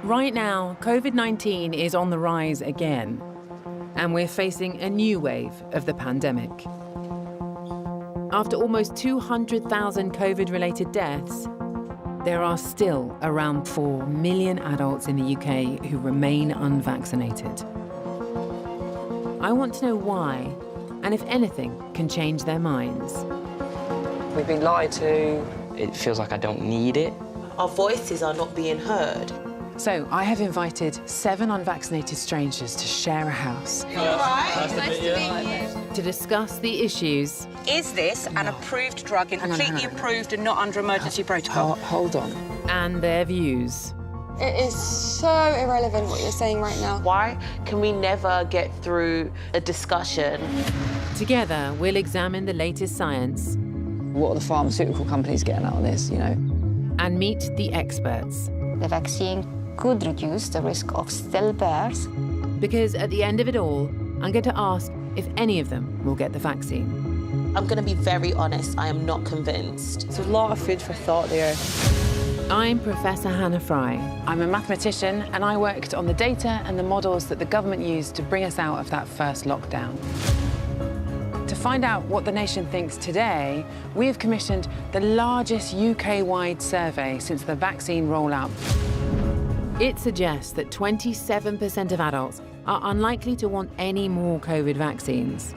Right now, COVID-19 is on the rise again, and we're facing a new wave of the pandemic. After almost 200,000 COVID-related deaths, there are still around 4 million adults in the UK who remain unvaccinated. I want to know why, and if anything can change their minds. We've been lied to. It feels like I don't need it. Our voices are not being heard. So I have invited 7 unvaccinated strangers to share a house. Nice to meet you. To discuss the issues. Is this an approved drug, completely approved and not under emergency protocol? Hold on. And their views. It is so irrelevant what you're saying right now. Why can we never get through a discussion? Together, we'll examine the latest science. What are the pharmaceutical companies getting out of this, you know? And meet the experts. The vaccine could reduce the risk of stillbirth. Because at the end of it all, I'm going to ask if any of them will get the vaccine. I'm going to be very honest, I am not convinced. There's a lot of food for thought there. I'm Professor Hannah Fry. I'm a mathematician and I worked on the data and the models that the government used to bring us out of that first lockdown. To find out what the nation thinks today, we have commissioned the largest UK-wide survey since the vaccine rollout. It suggests that 27% of adults are unlikely to want any more COVID vaccines.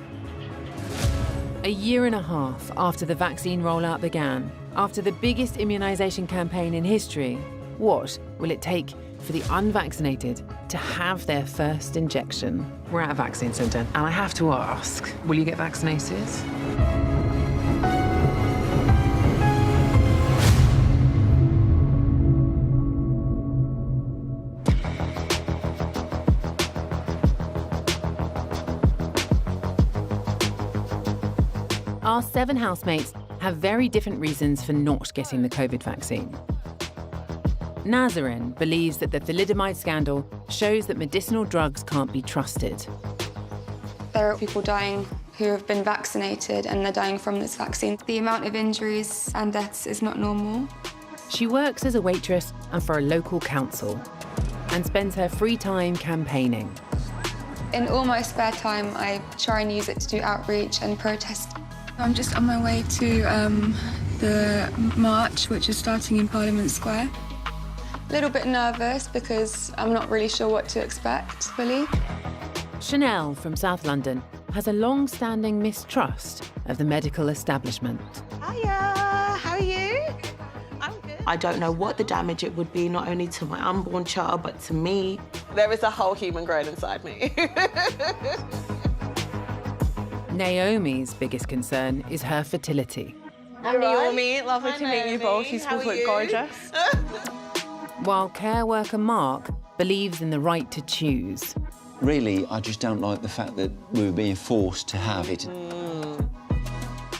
A year and a half after the vaccine rollout began, after the biggest immunisation campaign in history, what will it take for the unvaccinated to have their first injection? We're at a vaccine centre, and I have to ask, will you get vaccinated? Our 7 housemates have very different reasons for not getting the COVID vaccine. Nazarin believes that the thalidomide scandal shows that medicinal drugs can't be trusted. There are people dying who have been vaccinated and they're dying from this vaccine. The amount of injuries and deaths is not normal. She works as a waitress and for a local council and spends her free time campaigning. In all my spare time, I try and use it to do outreach and protest. I'm just on my way to the march, which is starting in Parliament Square. A little bit nervous because I'm not really sure what to expect, fully. Chanel from South London has a long-standing mistrust of the medical establishment. Hiya, how are you? I'm good. I don't know what the damage it would be, not only to my unborn child, but to me. There is a whole human growing inside me. Naomi's biggest concern is her fertility. I'm Naomi, lovely Hi, to meet you both. You both look gorgeous. While care worker Mark believes in the right to choose. Really, I just don't like the fact that we were being forced to have it.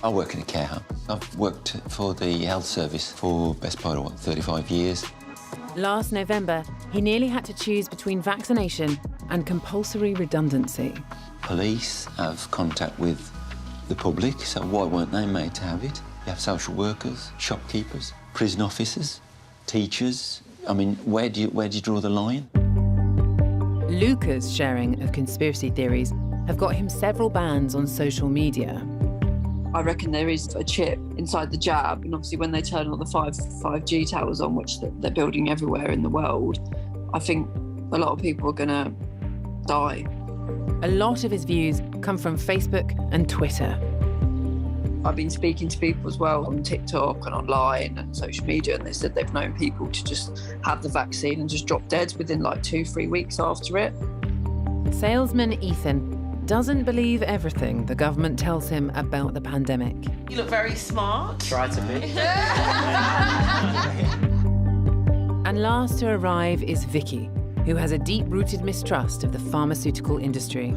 I work in a care home. I've worked for the health service for best part of, 35 years. Last November, he nearly had to choose between vaccination and compulsory redundancy. Police have contact with the public, so why weren't they made to have it? You have social workers, shopkeepers, prison officers, teachers. I mean, where do you draw the line? Luca's sharing of conspiracy theories have got him several bans on social media. I reckon there is a chip inside the jab, and obviously when they turn all the 5G towers on, which they're building everywhere in the world, I think a lot of people are going to die. A lot of his views come from Facebook and Twitter. I've been speaking to people as well on TikTok and online and social media, and they said they've known people to just have the vaccine and just drop dead within like 2-3 weeks after it. Salesman Ethan doesn't believe everything the government tells him about the pandemic. You look very smart. Try to be. And last to arrive is Vicky, who has a deep-rooted mistrust of the pharmaceutical industry.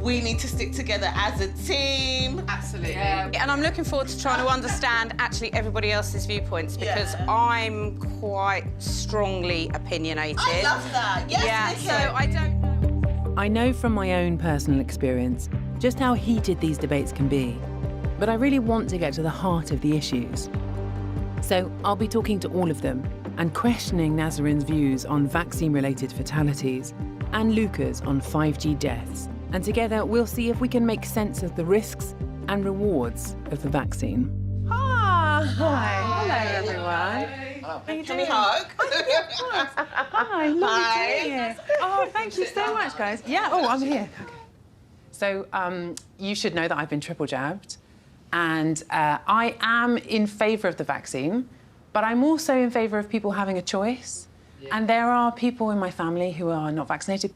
We need to stick together as a team. Absolutely. Yeah. And I'm looking forward to trying to understand actually everybody else's viewpoints because I'm quite strongly opinionated. I love that. Yes, yeah, Nikki. so I don't know. I know from my own personal experience just how heated these debates can be, but I really want to get to the heart of the issues. So I'll be talking to all of them and questioning Nazarin's views on vaccine-related fatalities and Luca's on 5G deaths. And together, we'll see if we can make sense of the risks and rewards of the vaccine. Hi. Hello, everyone. Can we hug? Hi, lovely to meet you. Oh, thank you so much, guys. Yeah, oh, I'm here. Okay. So, you should know that I've been triple jabbed, and I am in favour of the vaccine, but I'm also in favour of people having a choice. Yeah. And there are people in my family who are not vaccinated.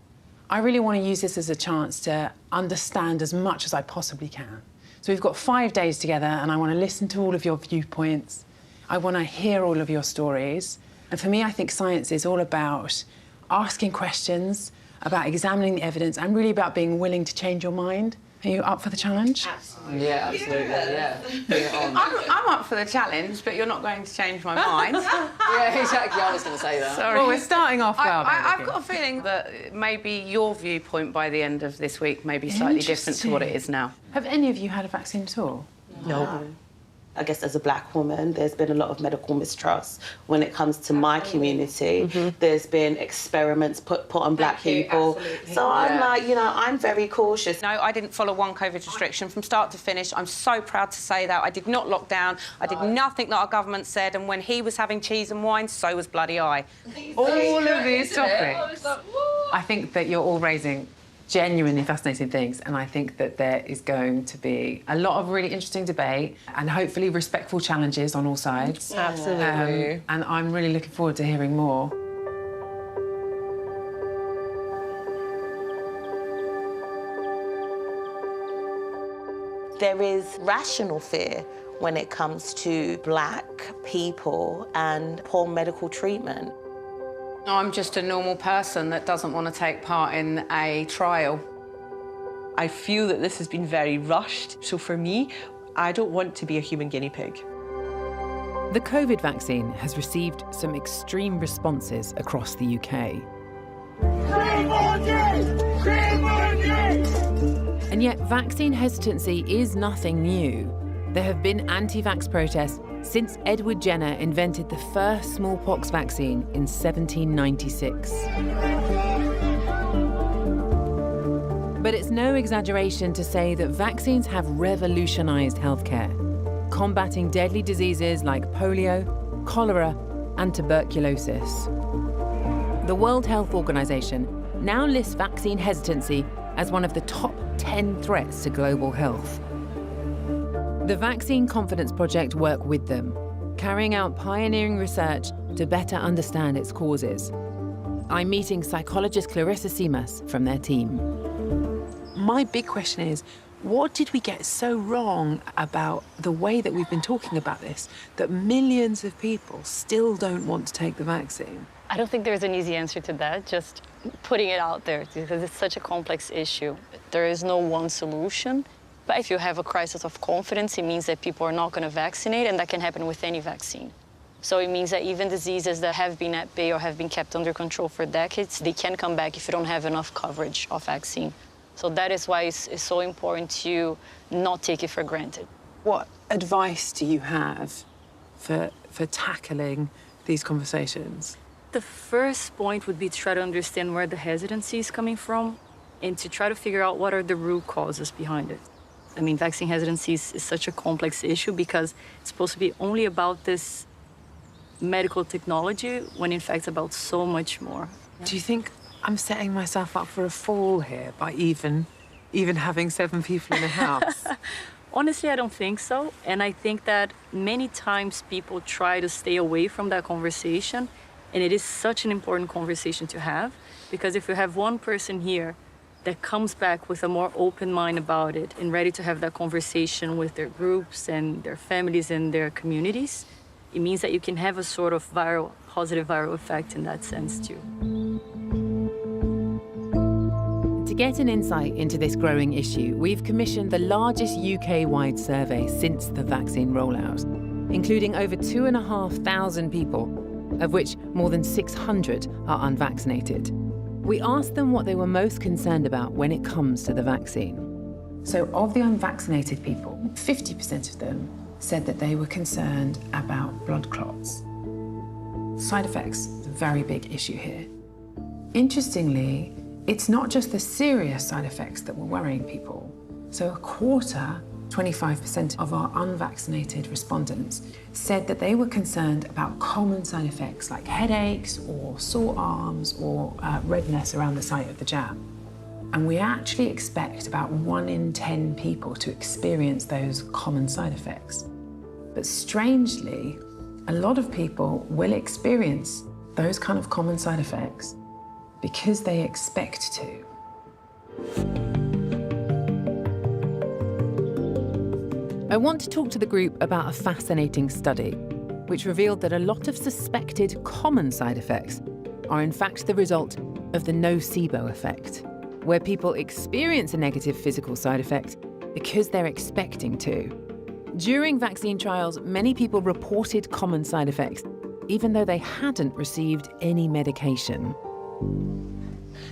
I really want to use this as a chance to understand as much as I possibly can. So we've got 5 days together, and I want to listen to all of your viewpoints. I want to hear all of your stories. And for me, I think science is all about asking questions, about examining the evidence, and really about being willing to change your mind. Are you up for the challenge? Absolutely. Yeah, absolutely, yeah. Bring it on. I'm up for the challenge, but you're not going to change my mind. Yeah, exactly, I was going to say that. Sorry. Well, we're starting off well. I've got a feeling that maybe your viewpoint by the end of this week may be slightly different to what it is now. Have any of you had a vaccine at all? No. I guess as a black woman, there's been a lot of medical mistrust when it comes to my community. There's been experiments put on black people. So I'm like, you know, I'm very cautious. No, I didn't follow one COVID restriction from start to finish. I'm so proud to say that. I did not lock down. I did nothing that our government said. And when he was having cheese and wine, so was bloody I. All of these topics. I think that you're all raising genuinely fascinating things, and I think that there is going to be a lot of really interesting debate and hopefully respectful challenges on all sides. Absolutely. And I'm really looking forward to hearing more. There is rational fear when it comes to black people and poor medical treatment. I'm just a normal person that doesn't want to take part in a trial. I feel that this has been very rushed, so for me, I don't want to be a human guinea pig. The COVID vaccine has received some extreme responses across the UK. And yet, vaccine hesitancy is nothing new. There have been anti-vax protests since Edward Jenner invented the first smallpox vaccine in 1796. But it's no exaggeration to say that vaccines have revolutionised healthcare, combating deadly diseases like polio, cholera, and tuberculosis. The World Health Organization now lists vaccine hesitancy as one of the top 10 threats to global health. The Vaccine Confidence Project work with them, carrying out pioneering research to better understand its causes. I'm meeting psychologist Clarissa Simas from their team. My big question is, what did we get so wrong about the way that we've been talking about this, that millions of people still don't want to take the vaccine? I don't think there's an easy answer to that, just putting it out there, because it's such a complex issue. There is no one solution. But if you have a crisis of confidence, it means that people are not going to vaccinate, and that can happen with any vaccine. So it means that even diseases that have been at bay or have been kept under control for decades, they can come back if you don't have enough coverage of vaccine. So that is why it's so important to not take it for granted. What advice do you have for tackling these conversations? The first point would be to try to understand where the hesitancy is coming from and to try to figure out what are the root causes behind it. I mean, vaccine hesitancy is such a complex issue because it's supposed to be only about this medical technology when in fact it's about so much more. Do you think I'm setting myself up for a fall here by even having 7 people in a house? Honestly, I don't think so. And I think that many times people try to stay away from that conversation, and it is such an important conversation to have, because if you have one person here that comes back with a more open mind about it and ready to have that conversation with their groups and their families and their communities, it means that you can have a sort of positive viral effect in that sense too. To get an insight into this growing issue, we've commissioned the largest UK-wide survey since the vaccine rollout, including over 2,500 people, of which more than 600 are unvaccinated. We asked them what they were most concerned about when it comes to the vaccine. So of the unvaccinated people, 50% of them said that they were concerned about blood clots. Side effects is a very big issue here. Interestingly, it's not just the serious side effects that were worrying people. So a quarter, 25% of our unvaccinated respondents said that they were concerned about common side effects like headaches or sore arms or redness around the site of the jab. And we actually expect about 1 in 10 people to experience those common side effects. But strangely, a lot of people will experience those kind of common side effects because they expect to. I want to talk to the group about a fascinating study which revealed that a lot of suspected common side effects are in fact the result of the nocebo effect, where people experience a negative physical side effect because they're expecting to. During vaccine trials, many people reported common side effects, even though they hadn't received any medication.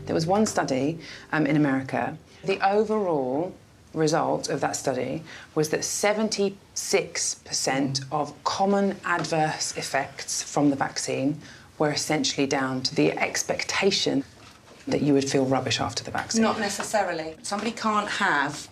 There was one study in America. The overall result of that study was that 76% of common adverse effects from the vaccine were essentially down to the expectation that you would feel rubbish after the vaccine. Not necessarily. Somebody can't have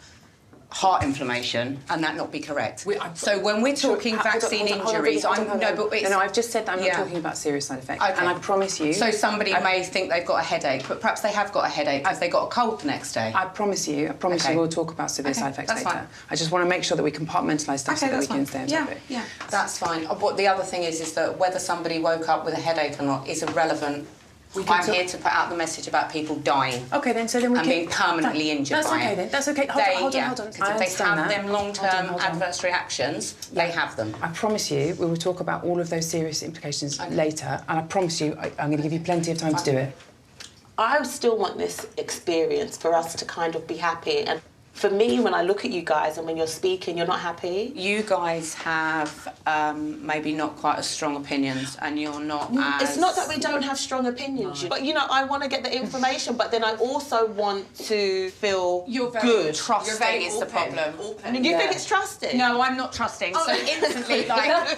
heart inflammation and that not be correct. So when we're talking vaccine injuries, I've just said that I'm not talking about serious side effects. Okay. And I promise you... So somebody may think they've got a headache, but perhaps they have got a headache because they got a cold the next day. I promise you we'll talk about severe side effects later. Fine. I just want to make sure that we compartmentalise stuff so that we can stay on topic. Yeah, that's fine. What the other thing is that whether somebody woke up with a headache or not is irrelevant. I'm here to put out the message about people dying. Okay, then, so then we and being permanently injured by it. That's okay. Hold on. Because if they have them long-term adverse reactions, they have them. I promise you, we will talk about all of those serious implications later, and I promise you, I'm going to give you plenty of time to do it. I still want this experience for us to kind of be happy. And for me, when I look at you guys and when you're speaking, you're not happy. You guys have maybe not quite as strong opinions, and you're not as... It's not that we don't have strong opinions, but, you know, I want to get the information, but then I also want to feel good. Trusting is the problem. You think it's trusting? No, I'm not trusting. So instantly, like,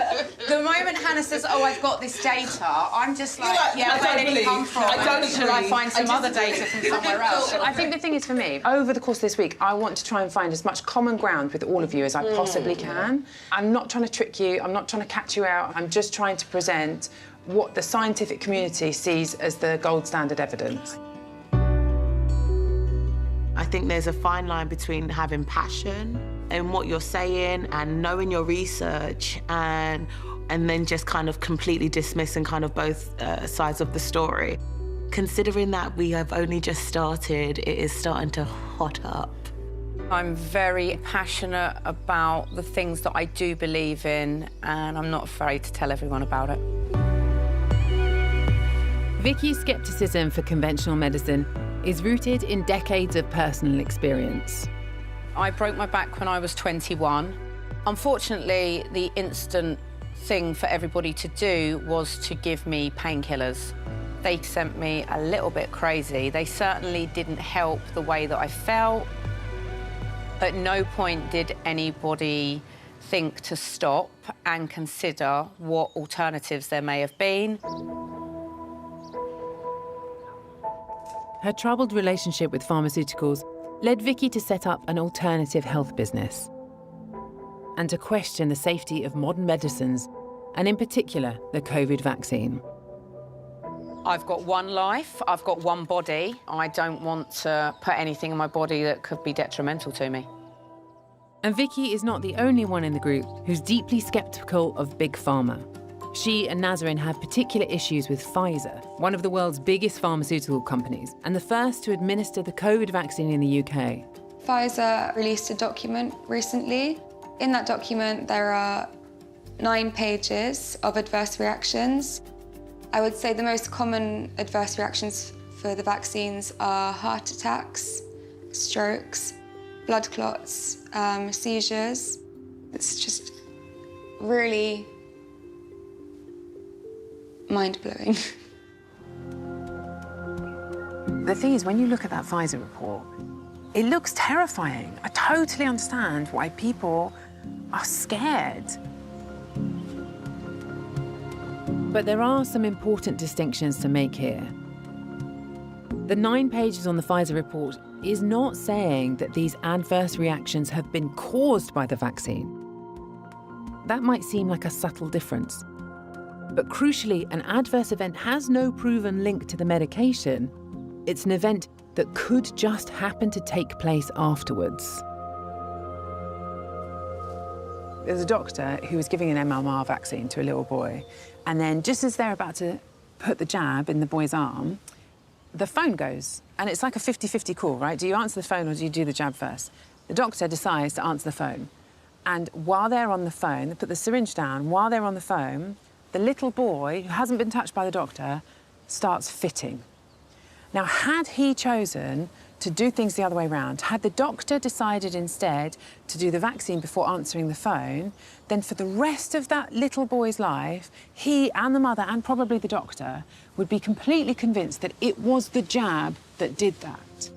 the moment Hannah says, oh, I've got this data, I'm just like, where did it come from? Shall I find some other data from somewhere else? I think the thing is, for me, over the course of this week, I want to try and find as much common ground with all of you as I possibly can. I'm not trying to trick you, I'm not trying to catch you out, I'm just trying to present what the scientific community sees as the gold standard evidence. I think there's a fine line between having passion and what you're saying and knowing your research and then just kind of completely dismissing kind of both sides of the story. Considering that we have only just started, it is starting to hot up. I'm very passionate about the things that I do believe in, and I'm not afraid to tell everyone about it. Vicky's scepticism for conventional medicine is rooted in decades of personal experience. I broke my back when I was 21. Unfortunately, the instant thing for everybody to do was to give me painkillers. They sent me a little bit crazy. They certainly didn't help the way that I felt. At no point did anybody think to stop and consider what alternatives there may have been. Her troubled relationship with pharmaceuticals led Vicky to set up an alternative health business and to question the safety of modern medicines, and in particular, the COVID vaccine. I've got one life, I've got one body. I don't want to put anything in my body that could be detrimental to me. And Vicky is not the only one in the group who's deeply sceptical of Big Pharma. She and Nazarene have particular issues with Pfizer, one of the world's biggest pharmaceutical companies, and the first to administer the COVID vaccine in the UK. Pfizer released a document recently. In that document, there are 9 pages of adverse reactions. I would say the most common adverse reactions for the vaccines are heart attacks, strokes, blood clots, seizures. It's just really mind-blowing. The thing is, when you look at that Pfizer report, it looks terrifying. I totally understand why people are scared. But there are some important distinctions to make here. The 9 pages on the Pfizer report is not saying that these adverse reactions have been caused by the vaccine. That might seem like a subtle difference. But crucially, an adverse event has no proven link to the medication. It's an event that could just happen to take place afterwards. There's a doctor who was giving an MMR vaccine to a little boy, and then just as they're about to put the jab in the boy's arm, the phone goes, and it's like a 50-50 call, right? Do you answer the phone or do you do the jab first? The doctor decides to answer the phone, and while they're on the phone, they put the syringe down. While they're on the phone, the little boy, who hasn't been touched by the doctor, starts fitting. Now, had he chosen to do things the other way around, had the doctor decided instead to do the vaccine before answering the phone, then for the rest of that little boy's life, he and the mother and probably the doctor would be completely convinced that it was the jab that did that.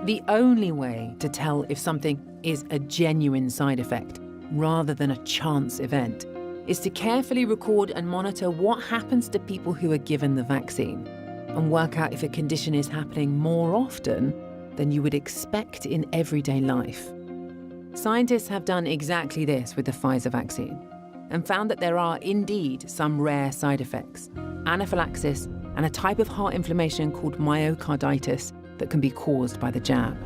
The only way to tell if something is a genuine side effect rather than a chance event is to carefully record and monitor what happens to people who are given the vaccine, and work out if a condition is happening more often than you would expect in everyday life. Scientists have done exactly this with the Pfizer vaccine and found that there are indeed some rare side effects, anaphylaxis and a type of heart inflammation called myocarditis that can be caused by the jab.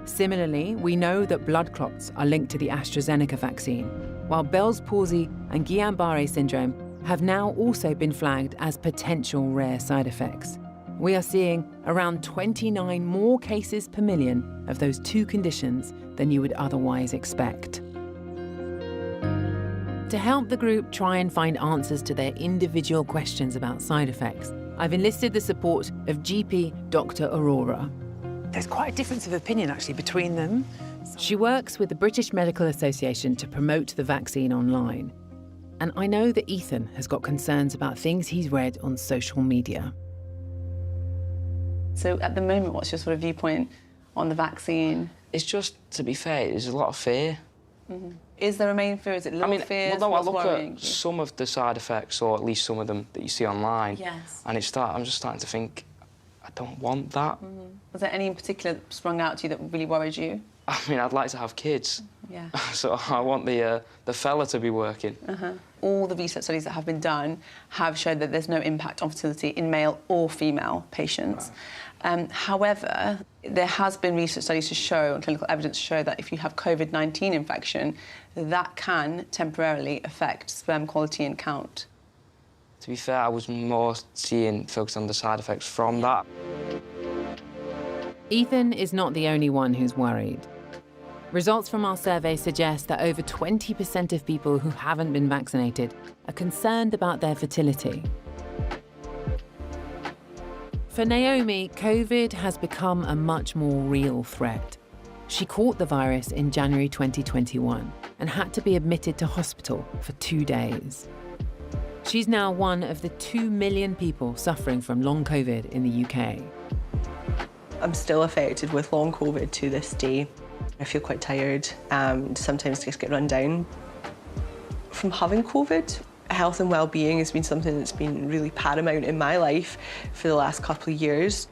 Similarly, we know that blood clots are linked to the AstraZeneca vaccine, while Bell's palsy and Guillain-Barré syndrome have now also been flagged as potential rare side effects. We are seeing around 29 more cases per million of those 2 conditions than you would otherwise expect. To help the group try and find answers to their individual questions about side effects, I've enlisted the support of GP Dr. Aurora. There's quite a difference of opinion, actually, between them. She works with the British Medical Association to promote the vaccine online. And I know that Ethan has got concerns about things he's read on social media. So at the moment, what's your sort of viewpoint on the vaccine? It's just, to be fair, there's a lot of fear. Mm-hmm. Is there a main fear? Is it low fears? Well, no, I What's look worrying at you? some of the side effects, or at least some of them that you see online. Yes. And I'm just starting to think, I don't want that. Mm-hmm. Was there any in particular that sprung out to you that really worried you? I mean, I'd like to have kids. Yeah. So I want the fella to be working. Uh-huh. All the research studies that have been done have showed that there's no impact on fertility in male or female patients. However, there has been research studies to show, and clinical evidence to show, that if you have COVID-19 infection, that can temporarily affect sperm quality and count. To be fair, I was more focused on the side effects from that. Ethan is not the only one who's worried. Results from our survey suggest that over 20% of people who haven't been vaccinated are concerned about their fertility. For Naomi, COVID has become a much more real threat. She caught the virus in January 2021 and had to be admitted to hospital for 2 days. She's now one of the 2 million people suffering from long COVID in the UK. I'm still affected with long COVID to this day. I feel quite tired, sometimes just get run down. From having COVID, health and well-being has been something that's been really paramount in my life for the last couple of years.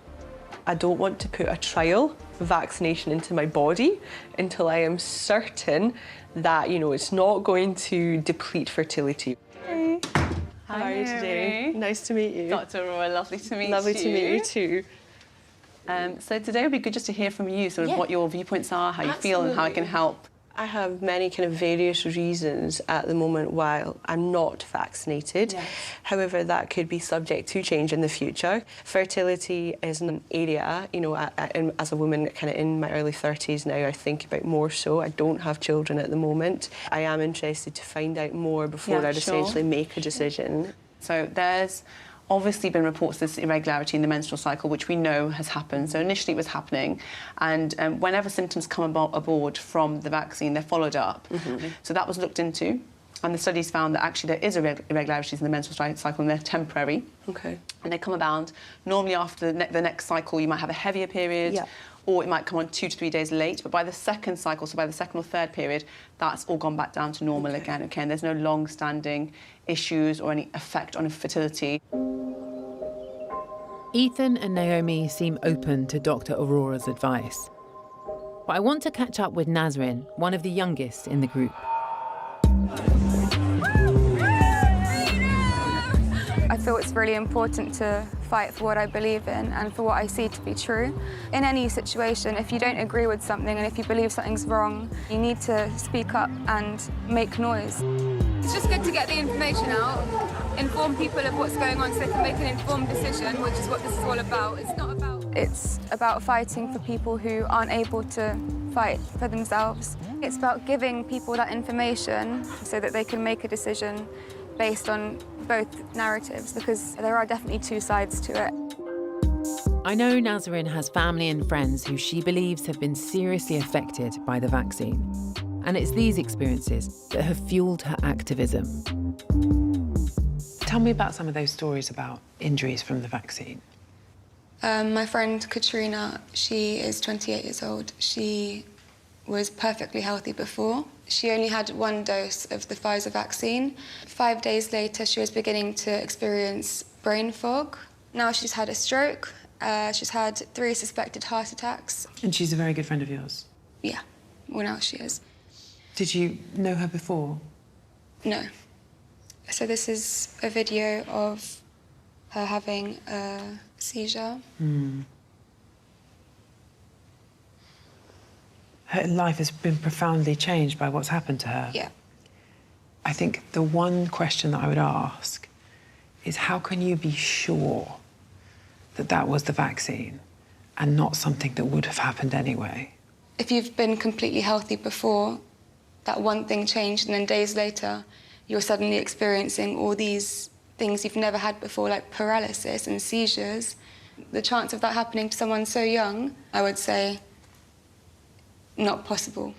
I don't want to put a trial vaccination into my body until I am certain that, it's not going to deplete fertility. Hey. How are you today? Nice to meet you. Dr. Aurora, lovely to meet you. Lovely to meet you too. So today would be good just to hear from you, sort of what your viewpoints are, how you feel and how I can help. I have many kind of various reasons at the moment why I'm not vaccinated. Yes. However, that could be subject to change in the future. Fertility is an area, as a woman kind of in my early 30s now, I think about more so. I don't have children at the moment. I am interested to find out more before I'd essentially make a decision. So there's obviously been reports of this irregularity in the menstrual cycle, which we know has happened. So initially it was happening, and whenever symptoms come aboard from the vaccine, they're followed up. Mm-hmm. So that was looked into, and the studies found that actually there is irregularities in the menstrual cycle, and they're temporary. Okay. And they come about normally after the next cycle. You might have a heavier period, or it might come on 2 to 3 days late. But by the second cycle, so by the second or third period, that's all gone back down to normal again, okay? And there's no long-standing issues or any effect on fertility. Ethan and Naomi seem open to Dr. Aurora's advice. But I want to catch up with Nazrin, one of the youngest in the group. I feel it's really important to fight for what I believe in and for what I see to be true. In any situation, if you don't agree with something and if you believe something's wrong, you need to speak up and make noise. It's just good to get the information out, inform people of what's going on so they can make an informed decision, which is what this is all about. It's about fighting for people who aren't able to fight for themselves. It's about giving people that information so that they can make a decision based on both narratives, because there are definitely two sides to it. I know Nazrin has family and friends who she believes have been seriously affected by the vaccine. And it's these experiences that have fueled her activism. Tell me about some of those stories about injuries from the vaccine. My friend Katrina, she is 28 years old. She was perfectly healthy before. She only had 1 dose of the Pfizer vaccine. 5 days later, she was beginning to experience brain fog. Now she's had a stroke. She's had 3 suspected heart attacks. And she's a very good friend of yours? Yeah, well, now she is. Did you know her before? No. So this is a video of her having a seizure. Her life has been profoundly changed by what's happened to her. Yeah. I think the one question that I would ask is how can you be sure that that was the vaccine and not something that would have happened anyway? If you've been completely healthy before, that one thing changed, and then days later, you're suddenly experiencing all these things you've never had before, like paralysis and seizures. The chance of that happening to someone so young, I would say, not possible.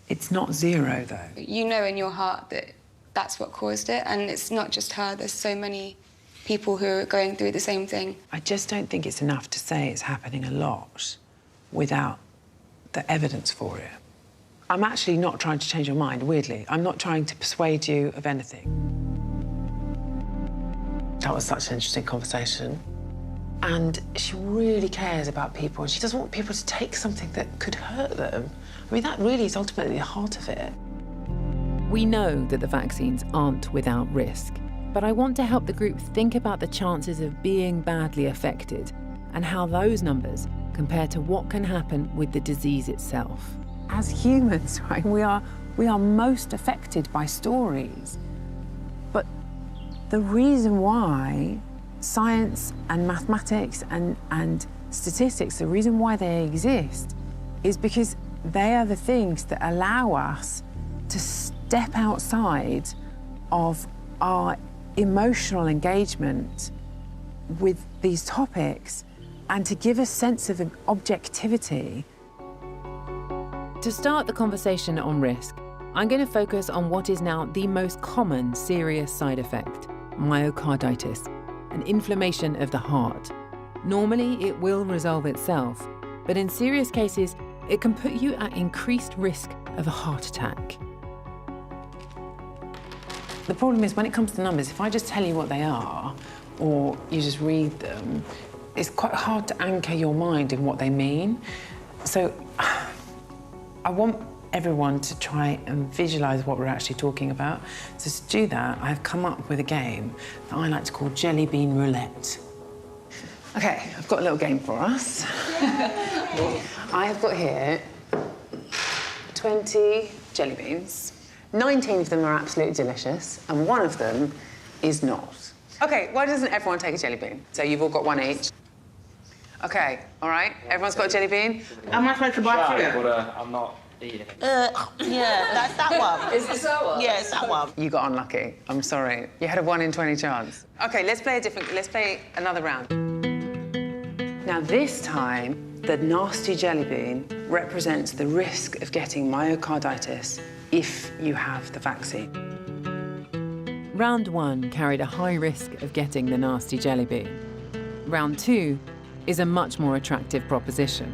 It's not zero, though. You know in your heart that that's what caused it, and it's not just her. There's so many people who are going through the same thing. I just don't think it's enough to say it's happening a lot without the evidence for it. I'm actually not trying to change your mind, weirdly. I'm not trying to persuade you of anything. That was such an interesting conversation. And she really cares about people. She doesn't want people to take something that could hurt them. I mean, that really is ultimately the heart of it. We know that the vaccines aren't without risk, but I want to help the group think about the chances of being badly affected and how those numbers compare to what can happen with the disease itself. As humans, right, we are most affected by stories. But the reason why science and mathematics and statistics, the reason why they exist is because they are the things that allow us to step outside of our emotional engagement with these topics and to give a sense of objectivity. To start the conversation on risk, I'm going to focus on what is now the most common serious side effect, myocarditis, an inflammation of the heart. Normally, it will resolve itself, but in serious cases, it can put you at increased risk of a heart attack. The problem is when it comes to numbers, if I just tell you what they are, or you just read them, it's quite hard to anchor your mind in what they mean. So I want everyone to try and visualise what we're actually talking about. So to do that, I've come up with a game that I like to call Jelly Bean Roulette. OK, I've got a little game for us. I have got here 20 jelly beans. 19 of them are absolutely delicious, and one of them is not. OK, why doesn't everyone take a jelly bean? So you've all got one each. OK, all right, everyone's got a jelly bean. Am I supposed to buy two? But I'm not eating it. Yeah, that's that one. Is this that one? Yeah, it's that one. You got unlucky. I'm sorry. You had a 1 in 20 chance. OK, let's play another round. Now this time, the nasty jelly bean represents the risk of getting myocarditis if you have the vaccine. Round 1 carried a high risk of getting the nasty jelly bean. Round 2 is a much more attractive proposition.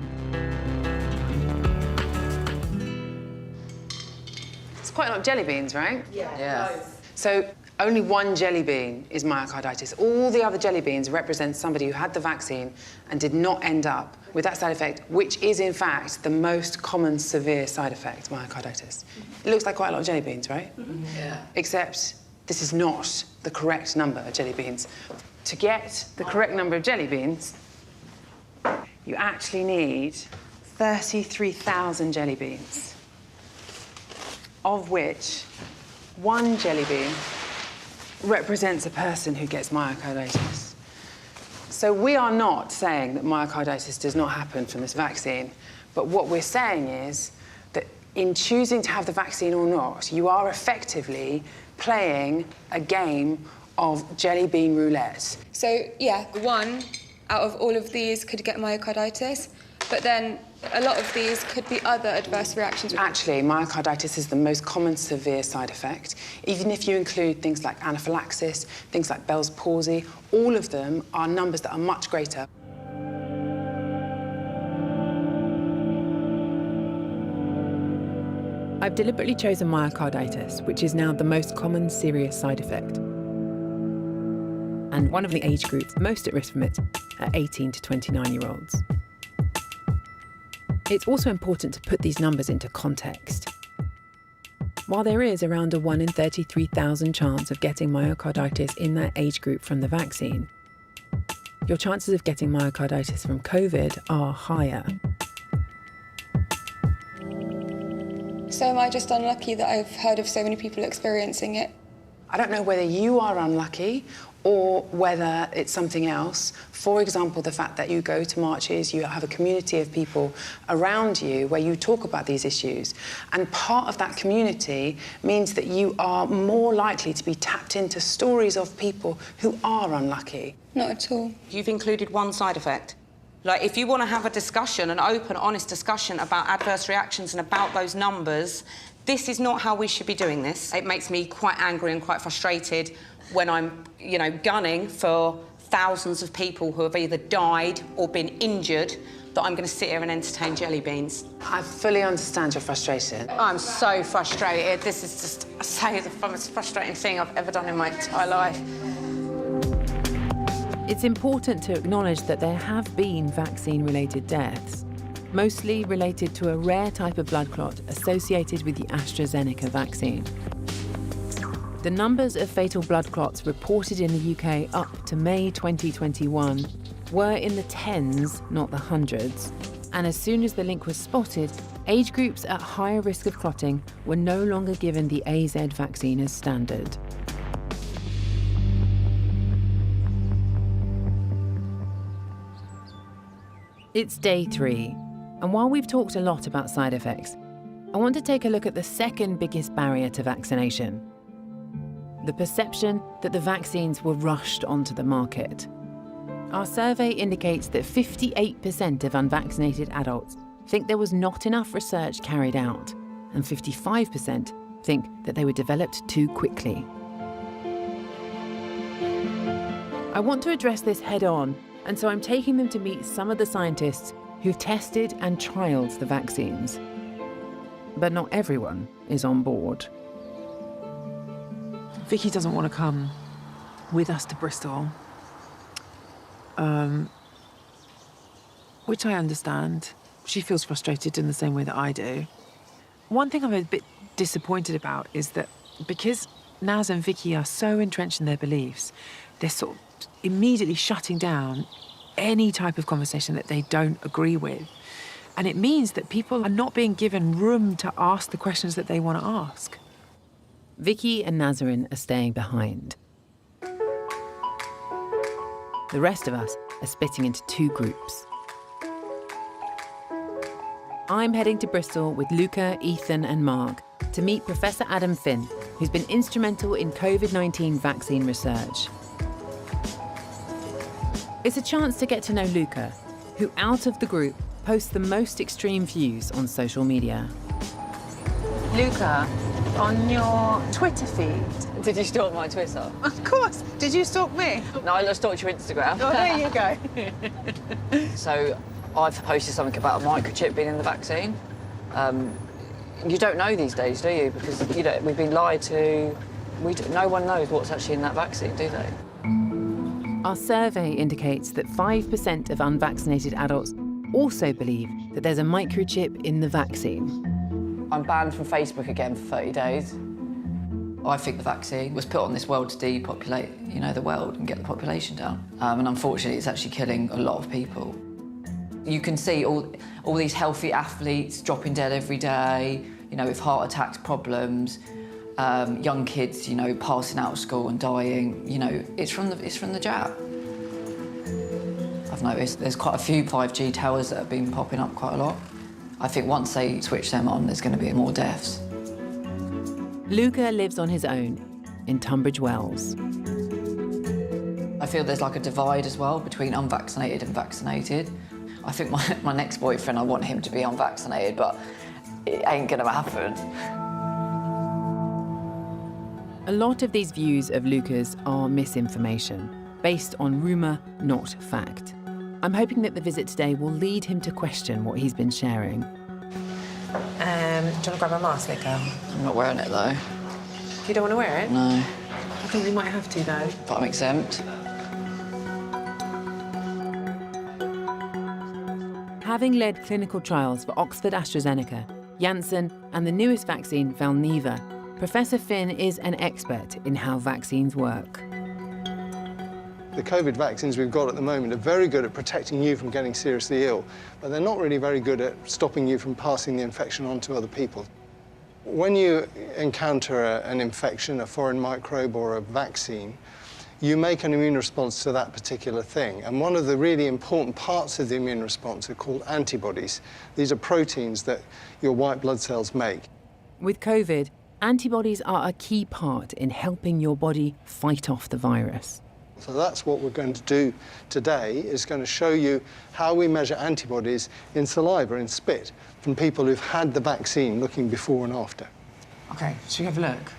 quite a lot of jelly beans, right? Yeah. So only one jelly bean is myocarditis. All the other jelly beans represent somebody who had the vaccine and did not end up with that side effect, which is, in fact, the most common severe side effect, myocarditis. It looks like quite a lot of jelly beans, right? Yeah. Except this is not the correct number of jelly beans. To get the correct number of jelly beans, you actually need 33,000 jelly beans, of which one jelly bean represents a person who gets myocarditis. So we are not saying that myocarditis does not happen from this vaccine, but what we're saying is that in choosing to have the vaccine or not, you are effectively playing a game of jelly bean roulette. So, yeah, one out of all of these could get myocarditis, but then a lot of these could be other adverse reactions. Actually, myocarditis is the most common severe side effect. Even if you include things like anaphylaxis, things like Bell's palsy, all of them are numbers that are much greater. I've deliberately chosen myocarditis, which is now the most common serious side effect, and one of the age groups most at risk from it are 18 to 29-year-olds. It's also important to put these numbers into context. While there is around a 1 in 33,000 chance of getting myocarditis in that age group from the vaccine, your chances of getting myocarditis from COVID are higher. So am I just unlucky that I've heard of so many people experiencing it? I don't know whether you are unlucky or whether it's something else. For example, the fact that you go to marches, you have a community of people around you where you talk about these issues. And part of that community means that you are more likely to be tapped into stories of people who are unlucky. Not at all. You've included one side effect. Like, if you want to have a discussion, an open, honest discussion about adverse reactions and about those numbers, this is not how we should be doing this. It makes me quite angry and quite frustrated when I'm, you know, gunning for thousands of people who have either died or been injured, that I'm going to sit here and entertain jelly beans. I fully understand your frustration. I'm so frustrated. This is just, I say, the most frustrating thing I've ever done in my entire life. It's important to acknowledge that there have been vaccine-related deaths, mostly related to a rare type of blood clot associated with the AstraZeneca vaccine. The numbers of fatal blood clots reported in the UK up to May 2021 were in the tens, not the hundreds. And as soon as the link was spotted, age groups at higher risk of clotting were no longer given the AZ vaccine as standard. It's day 3, and while we've talked a lot about side effects, I want to take a look at the second biggest barrier to vaccination: the perception that the vaccines were rushed onto the market. Our survey indicates that 58% of unvaccinated adults think there was not enough research carried out, and 55% think that they were developed too quickly. I want to address this head-on, and so I'm taking them to meet some of the scientists who've tested and trialled the vaccines. But not everyone is on board. Vicky doesn't want to come with us to Bristol, which I understand. She feels frustrated in the same way that I do. One thing I'm a bit disappointed about is that because Naz and Vicky are so entrenched in their beliefs, they're sort of immediately shutting down any type of conversation that they don't agree with. And it means that people are not being given room to ask the questions that they want to ask. Vicky and Nazarene are staying behind. The rest of us are splitting into 2 groups. I'm heading to Bristol with Luca, Ethan and Mark to meet Professor Adam Finn, who's been instrumental in COVID-19 vaccine research. It's a chance to get to know Luca, who out of the group posts the most extreme views on social media. Luca, on your Twitter feed... Did you stalk my Twitter? Of course! Did you stalk me? No, I stalked your Instagram. Oh, there you go. So I've posted something about a microchip being in the vaccine. You don't know these days, do you? Because we've been lied to. No one knows what's actually in that vaccine, do they? Our survey indicates that 5% of unvaccinated adults also believe that there's a microchip in the vaccine. I'm banned from Facebook again for 30 days. I think the vaccine was put on this world to depopulate, the world and get the population down. And unfortunately, it's actually killing a lot of people. You can see all these healthy athletes dropping dead every day, with heart attacks, problems, young kids, passing out of school and dying. It's from the jab. I've noticed there's quite a few 5G towers that have been popping up quite a lot. I think once they switch them on, there's going to be more deaths. Luca lives on his own in Tunbridge Wells. I feel there's like a divide as well between unvaccinated and vaccinated. I think my next boyfriend, I want him to be unvaccinated, but it ain't gonna happen. A lot of these views of Luca's are misinformation, based on rumour, not fact. I'm hoping that the visit today will lead him to question what he's been sharing. Do you want to grab a mask, Luca? I'm not wearing it though. You don't want to wear it? No. I think we might have to though. But I'm exempt. Having led clinical trials for Oxford AstraZeneca, Janssen and the newest vaccine, Valneva, Professor Finn is an expert in how vaccines work. The COVID vaccines we've got at the moment are very good at protecting you from getting seriously ill, but they're not really very good at stopping you from passing the infection on to other people. When you encounter an infection, a foreign microbe or a vaccine, you make an immune response to that particular thing. And one of the really important parts of the immune response are called antibodies. These are proteins that your white blood cells make. With COVID, antibodies are a key part in helping your body fight off the virus. So that's what we're going to do today, is going to show you how we measure antibodies in saliva, in spit, from people who've had the vaccine, looking before and after. OK, should we have a look?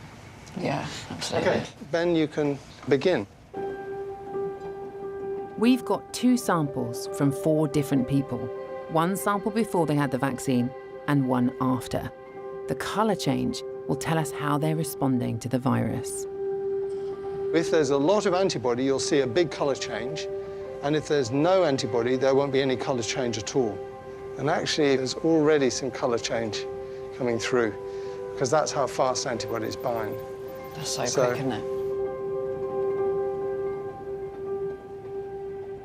Yeah, absolutely. OK, Ben, you can begin. We've got 2 samples from 4 different people. 1 sample before they had the vaccine and 1 after. The colour change will tell us how they're responding to the virus. If there's a lot of antibody, you'll see a big colour change. And if there's no antibody, there won't be any colour change at all. And actually, there's already some colour change coming through, because that's how fast antibodies bind. That's so quick, isn't it?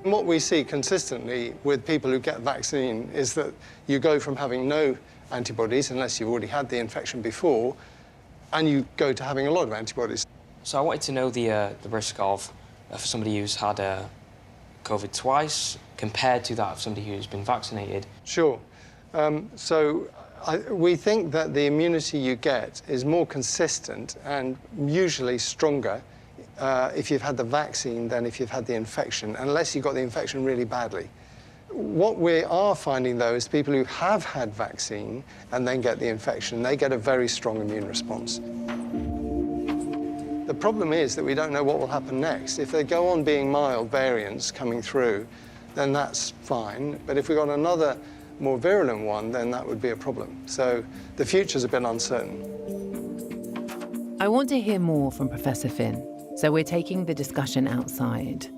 And what we see consistently with people who get vaccine is that you go from having no antibodies, unless you've already had the infection before, and you go to having a lot of antibodies. So I wanted to know the risk of for somebody who's had COVID twice compared to that of somebody who's been vaccinated. Sure. We think that the immunity you get is more consistent and usually stronger if you've had the vaccine than if you've had the infection, unless you got the infection really badly. What we are finding, though, is people who have had vaccine and then get the infection, they get a very strong immune response. The problem is that we don't know what will happen next. If they go on being mild variants coming through, then that's fine. But if we got another more virulent one, then that would be a problem. So the future's a bit uncertain. I want to hear more from Professor Finn, so we're taking the discussion outside.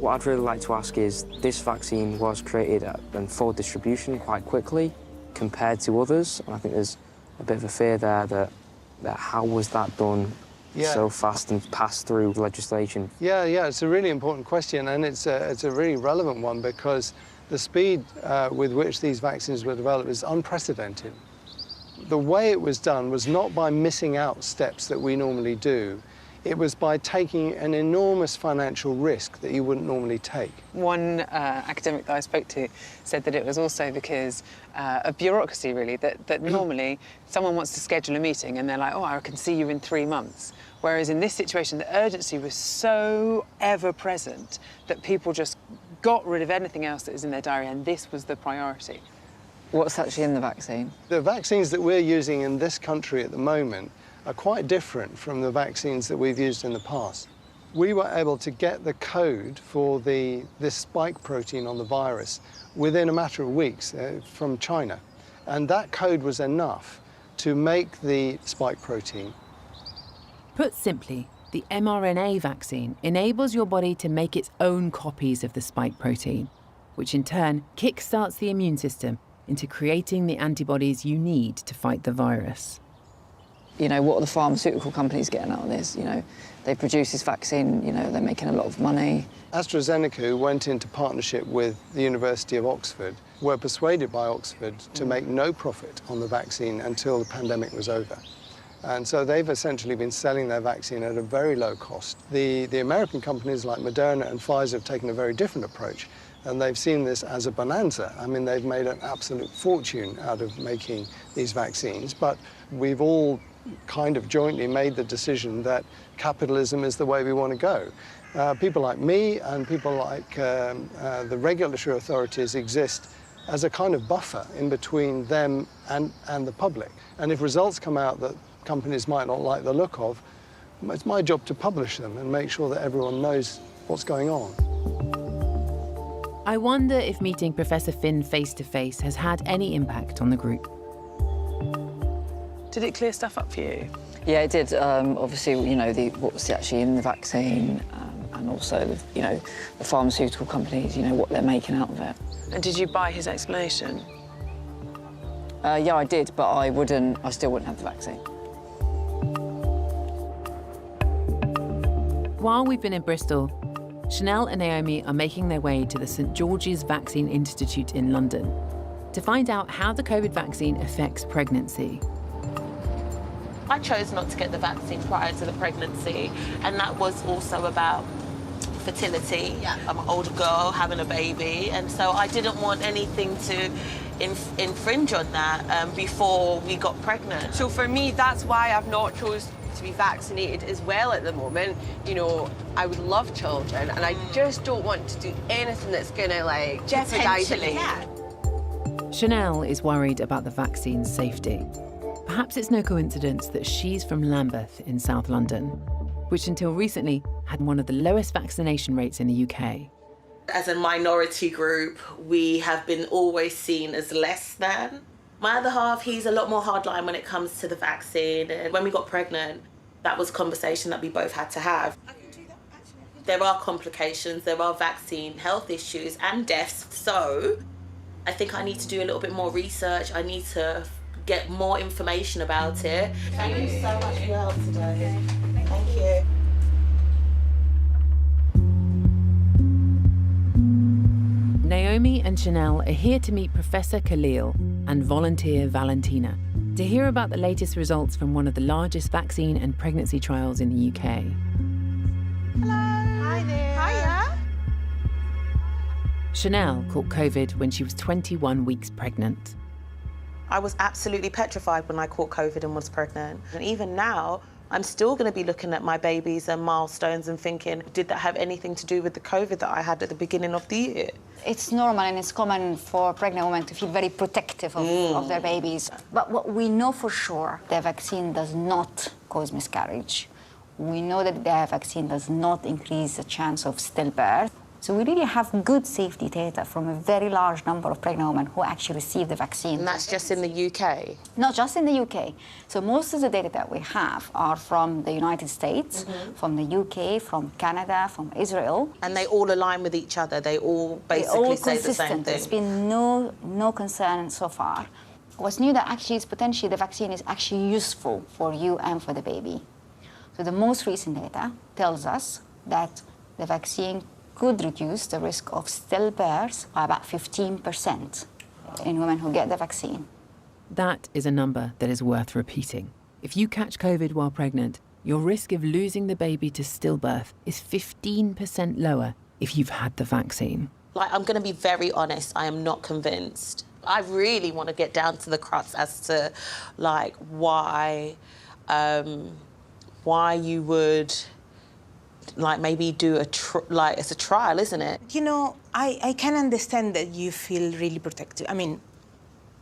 What I'd really like to ask is, this vaccine was created and for distribution quite quickly compared to others. And I think there's a bit of a fear there that how was that done so fast and passed through legislation? Yeah, it's a really important question, and it's a really relevant one, because the speed with which these vaccines were developed is unprecedented. The way it was done was not by missing out steps that we normally do. It was by taking an enormous financial risk that you wouldn't normally take. One academic that I spoke to said that it was also because of bureaucracy, really, that normally someone wants to schedule a meeting and they're like, oh, I can see you in 3 months. Whereas in this situation, the urgency was so ever-present that people just got rid of anything else that was in their diary, and this was the priority. What's actually in the vaccine? The vaccines that we're using in this country at the moment are quite different from the vaccines that we've used in the past. We were able to get the code for this spike protein on the virus within a matter of weeks from China. And that code was enough to make the spike protein. Put simply, the mRNA vaccine enables your body to make its own copies of the spike protein, which in turn kickstarts the immune system into creating the antibodies you need to fight the virus. You know, what are the pharmaceutical companies getting out of this? You know, they produce this vaccine, you know, they're making a lot of money. AstraZeneca, who went into partnership with the University of Oxford, were persuaded by Oxford to make no profit on the vaccine until the pandemic was over. And so they've essentially been selling their vaccine at a very low cost. The American companies like Moderna and Pfizer have taken a very different approach, and they've seen this as a bonanza. I mean, they've made an absolute fortune out of making these vaccines, but we've all kind of jointly made the decision that capitalism is the way we want to go. People like me and people like the regulatory authorities exist as a kind of buffer in between them and the public. And if results come out that companies might not like the look of, it's my job to publish them and make sure that everyone knows what's going on. I wonder if meeting Professor Finn face-to-face has had any impact on the group. Did it clear stuff up for you? Yeah, it did. Obviously, you know, what was actually in the vaccine, and also, you know, the pharmaceutical companies, you know, what they're making out of it. And did you buy his explanation? Yeah, I did, but I still wouldn't have the vaccine. While we've been in Bristol, Chanel and Naomi are making their way to the St George's Vaccine Institute in London to find out how the COVID vaccine affects pregnancy. I chose not to get the vaccine prior to the pregnancy, and that was also about fertility. Yeah. I'm an older girl having a baby, and so I didn't want anything to infringe on that before we got pregnant. So for me, that's why I've not chosen to be vaccinated as well at the moment. You know, I would love children, and I just don't want to do anything that's gonna like jeopardise it. Yeah. Chanel is worried about the vaccine's safety. Perhaps it's no coincidence that she's from Lambeth in South London, which until recently had one of the lowest vaccination rates in the UK. As a minority group, we have been always seen as less than. My other half, he's a lot more hardline when it comes to the vaccine. And when we got pregnant, that was a conversation that we both had to have. There are complications, there are vaccine health issues and deaths. So I think I need to do a little bit more research. I need to get more information about it. Thank you so much for your help today. Thank you. Naomi and Chanel are here to meet Professor Khalil and volunteer Valentina to hear about the latest results from one of the largest vaccine and pregnancy trials in the UK. Hello. Hi there. Hiya. Chanel caught COVID when she was 21 weeks pregnant. I was absolutely petrified when I caught COVID and was pregnant. And even now, I'm still going to be looking at my babies and milestones and thinking, did that have anything to do with the COVID that I had at the beginning of the year? It's normal and it's common for pregnant women to feel very protective of their babies. But what we know for sure, the vaccine does not cause miscarriage. We know that the vaccine does not increase the chance of stillbirth. So we really have good safety data from a very large number of pregnant women who actually receive the vaccine. And that's just in the UK? Not just in the UK. So most of the data that we have are from the United States, from the UK, from Canada, from Israel. And they all align with each other? They all basically say the same thing? There's been no concern so far. What's new that actually is potentially the vaccine is actually useful for you and for the baby. So the most recent data tells us that the vaccine could reduce the risk of stillbirths by about 15% in women who get the vaccine. That is a number that is worth repeating. If you catch COVID while pregnant, your risk of losing the baby to stillbirth is 15% lower if you've had the vaccine. Like, I'm going to be very honest, I am not convinced. I really want to get down to the crux as to, like, why you would, like, maybe do it's a trial, isn't it? You know, I can understand that you feel really protective. I mean,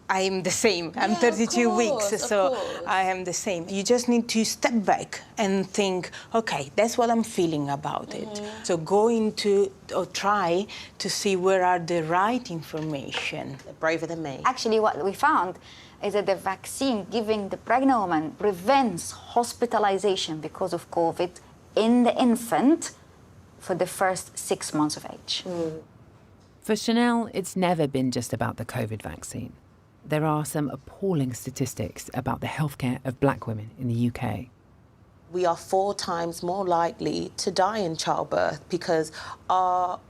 I'm the same. I'm 32 weeks, so I am the same. You just need to step back and think, okay, that's what I'm feeling about it. So go into, or try to see where are the right information. They're braver than me. Actually, what we found is that the vaccine giving the pregnant woman prevents hospitalization because of COVID in the infant for the first 6 months of age. For Chanel, it's never been just about the COVID vaccine. There are some appalling statistics about the healthcare of black women in the UK. We are 4 times more likely to die in childbirth because our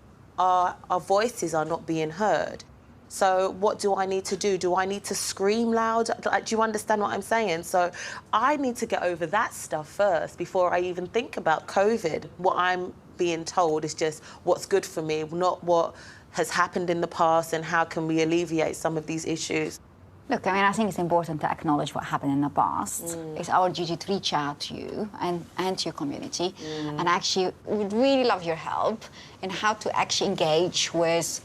voices are not being heard. So what do I need to do? Do I need to scream loud? Do you understand what I'm saying? So I need to get over that stuff first before I even think about COVID. What I'm being told is just what's good for me, not what has happened in the past and how can we alleviate some of these issues. Look, I mean, I think it's important to acknowledge what happened in the past. It's our duty to reach out to you and to your community. And actually, we'd really love your help in how to actually engage with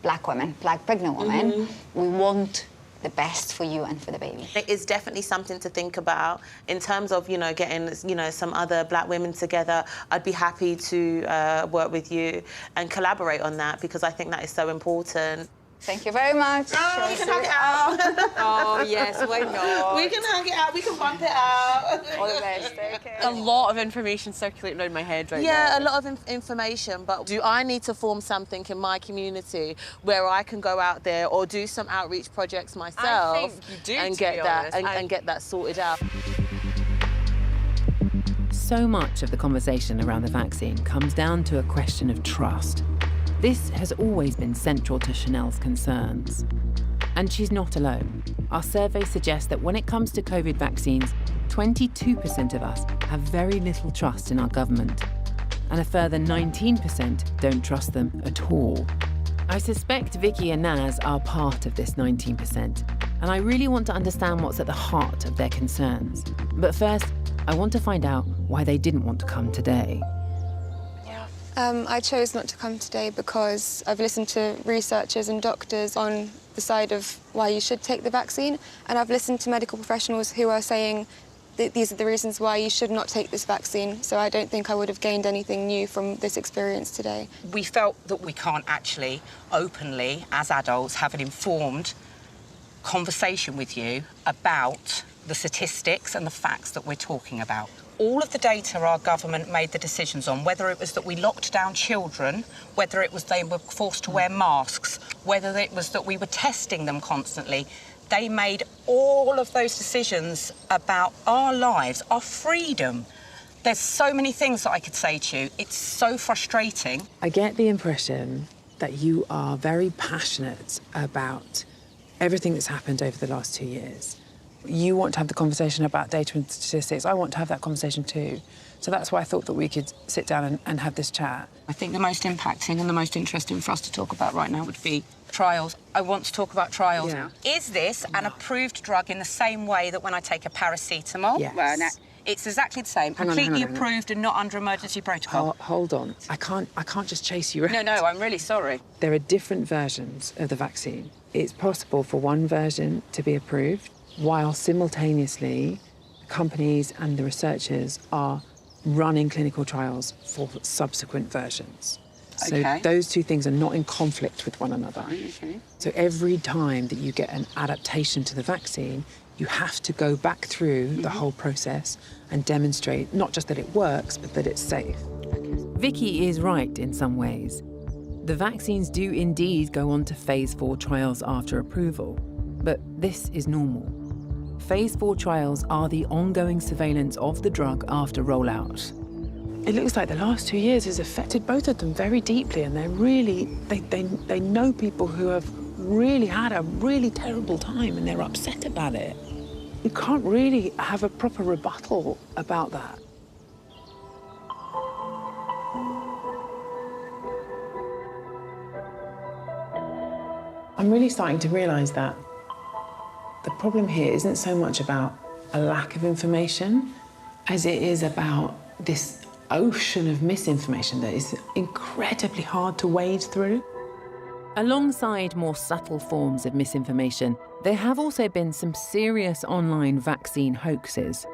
black women, black pregnant women. We want the best for you and for the baby. It is definitely something to think about in terms of, getting, some other black women together. I'd be happy to work with you and collaborate on that because I think that is so important. Thank you very much. Oh, we can hug it out. Oh, yes, why not? We can hug it out, we can bump it out. All the best, okay. A lot of information circulating around my head right now. Yeah, a lot of information, but do I need to form something in my community where I can go out there or do some outreach projects myself I think you do, and to get be that honest. and get that sorted out? So much of the conversation around the vaccine comes down to a question of trust. This has always been central to Chanel's concerns. And she's not alone. Our survey suggests that when it comes to COVID vaccines, 22% of us have very little trust in our government. And a further 19% don't trust them at all. I suspect Vicky and Naz are part of this 19%. And I really want to understand what's at the heart of their concerns. But first, I want to find out why they didn't want to come today. I chose not to come today because I've listened to researchers and doctors on the side of why you should take the vaccine, and I've listened to medical professionals who are saying that these are the reasons why you should not take this vaccine, so I don't think I would have gained anything new from this experience today. We felt that we can't actually openly, as adults, have an informed conversation with you about the statistics and the facts that we're talking about. All of the data our government made the decisions on, whether it was that we locked down children, whether it was they were forced to wear masks, whether it was that we were testing them constantly, they made all of those decisions about our lives, our freedom. There's so many things that I could say to you. It's so frustrating. I get the impression that you are very passionate about everything that's happened over the last 2 years. You want to have the conversation about data and statistics. I want to have that conversation too. So that's why I thought that we could sit down and have this chat. I think the most impacting and the most interesting for us to talk about right now would be trials. I want to talk about trials. Yeah. Is this an approved drug in the same way that when I take a paracetamol? Yes. Well, it's exactly the same, Hang on, completely hang on. approved and not under emergency protocol. Hold on. I can't just chase you around. No, I'm really sorry. There are different versions of the vaccine. It's possible for one version to be approved, while simultaneously companies and the researchers are running clinical trials for subsequent versions. So Okay. those two things are not in conflict with one another. Okay. So every time that you get an adaptation to the vaccine, you have to go back through the whole process and demonstrate not just that it works, but that it's safe. Vicky is right in some ways. The vaccines do indeed go on to phase 4 trials after approval, but this is normal. Phase 4 trials are the ongoing surveillance of the drug after rollout. It looks like the last 2 years has affected both of them very deeply, and they're really, they know people who have really had a really terrible time and they're upset about it. You can't really have a proper rebuttal about that. I'm really starting to realise that the problem here isn't so much about a lack of information as it is about this ocean of misinformation that is incredibly hard to wade through. Alongside more subtle forms of misinformation, there have also been some serious online vaccine hoaxes.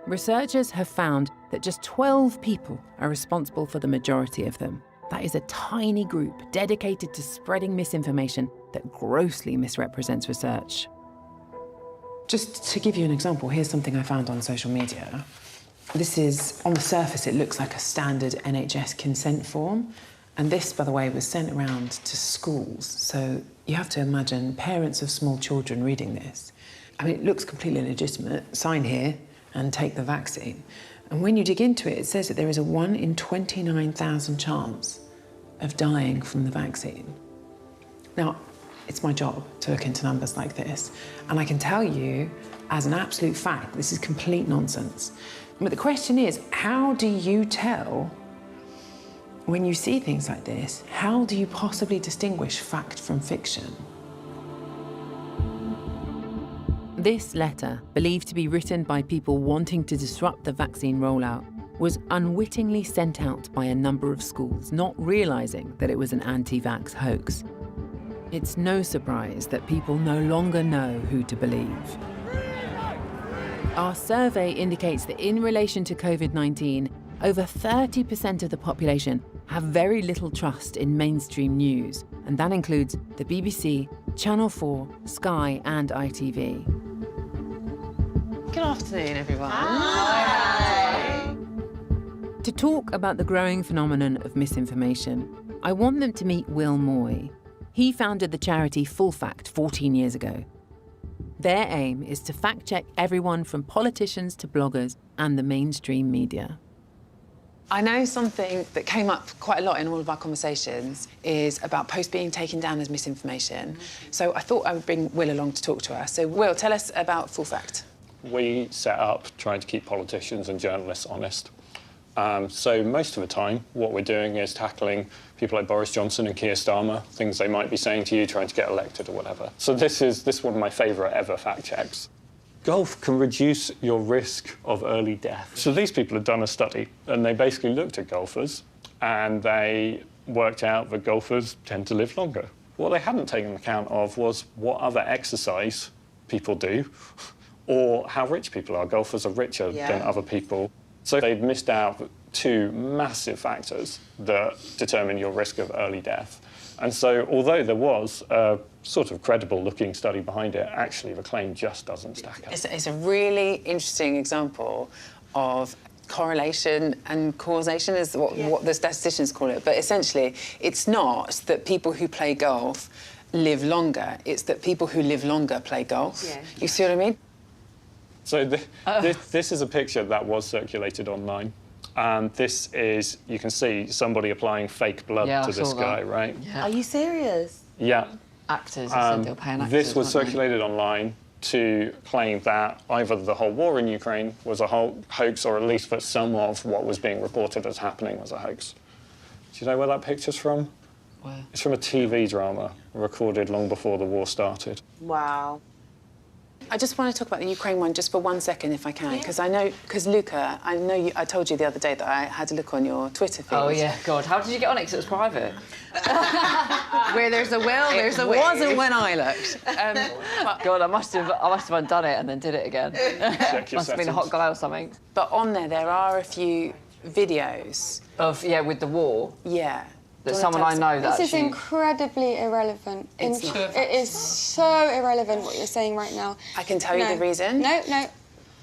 Researchers have found that just 12 people are responsible for the majority of them. That is a tiny group dedicated to spreading misinformation that grossly misrepresents research. Just to give you an example, here's something I found on social media. This is, on the surface, it looks like a standard NHS consent form. And this, by the way, was sent around to schools. So you have to imagine parents of small children reading this. I mean, it looks completely legitimate. Sign here and take the vaccine. And when you dig into it, it says that there is a 1 in 29,000 chance of dying from the vaccine. Now, it's my job to look into numbers like this. And I can tell you, as an absolute fact, this is complete nonsense. But the question is, how do you tell, when you see things like this, how do you possibly distinguish fact from fiction? This letter, believed to be written by people wanting to disrupt the vaccine rollout, was unwittingly sent out by a number of schools, not realising that it was an anti-vax hoax. It's no surprise that people no longer know who to believe. Our survey indicates that in relation to COVID-19, over 30% of the population have very little trust in mainstream news, and that includes the BBC, Channel 4, Sky and ITV. Good afternoon, everyone. Hi. To talk about the growing phenomenon of misinformation, I want them to meet Will Moy. He founded the charity Full Fact 14 years ago. Their aim is to fact-check everyone from politicians to bloggers and the mainstream media. I know something that came up quite a lot in all of our conversations is about posts being taken down as misinformation. So I thought I would bring Will along to talk to us. So Will, tell us about Full Fact. We set up trying to keep politicians and journalists honest. So most of the time, what we're doing is tackling people like Boris Johnson and Keir Starmer, things they might be saying to you, trying to get elected or whatever. So this is one of my favourite ever fact checks. Golf can reduce your risk of early death. So these people had done a study, and they basically looked at golfers, and they worked out that golfers tend to live longer. What they hadn't taken account of was what other exercise people do, or how rich people are. Golfers are richer than other people. So they'd missed out two massive factors that determine your risk of early death. And so, although there was a sort of credible-looking study behind it, actually the claim just doesn't stack up. It's a really interesting example of correlation and causation is what the statisticians call it. But essentially, it's not that people who play golf live longer. It's that people who live longer play golf. Yeah. You see what I mean? So this is a picture that was circulated online. And this is, you can see somebody applying fake blood to this guy, right? Yeah. Are you serious? Yeah. Actors, said they were paying actors. This was circulated online to claim that either the whole war in Ukraine was a whole hoax, or at least that some of what was being reported as happening was a hoax. Do you know where that picture's from? Where? It's from a TV drama recorded long before the war started. Wow. I just want to talk about the Ukraine one just for 1 second, if I can, because Luca, I told you the other day that I had a look on your Twitter feed. Oh, yeah, God. How did you get on it? Because it was private. Where there's a will, there's a way. It wasn't when I looked. God, I must have undone it and then did it again. Must have been a hot glove or something. But on there are a few videos. Of, with the war? Yeah. That someone I know that This is incredibly irrelevant. It is so irrelevant what you're saying right now. I can tell you the reason. No.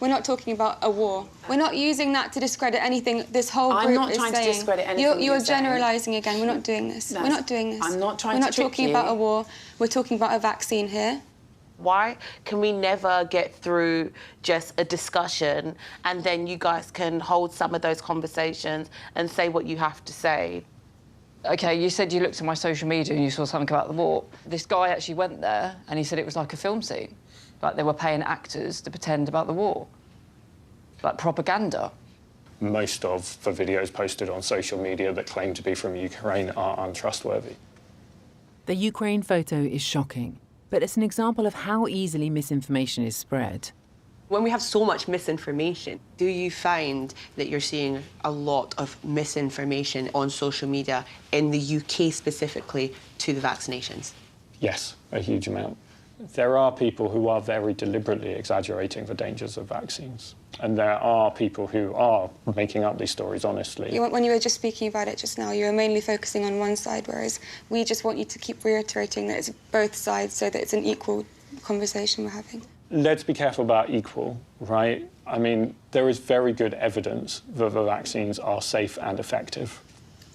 We're not talking about a war. We're not using that to discredit anything this whole group is saying. I'm not trying to discredit anything You're generalising again. We're not doing this. We're not doing this. I'm not trying to We're not talking about a war. We're talking about a vaccine here. Why can we never get through just a discussion and then you guys can hold some of those conversations and say what you have to say? OK, you said you looked at my social media and you saw something about the war. This guy actually went there and he said it was like a film scene. Like they were paying actors to pretend about the war. Like propaganda. Most of the videos posted on social media that claim to be from Ukraine are untrustworthy. The Ukraine photo is shocking, but it's an example of how easily misinformation is spread. When we have so much misinformation, do you find that you're seeing a lot of misinformation on social media in the UK specifically to the vaccinations? Yes, a huge amount. There are people who are very deliberately exaggerating the dangers of vaccines. And there are people who are making up these stories honestly. When you were just speaking about it just now, you were mainly focusing on one side, whereas we just want you to keep reiterating that it's both sides so that it's an equal conversation we're having. let's be careful about equal, right? I mean, there is very good evidence that the vaccines are safe and effective.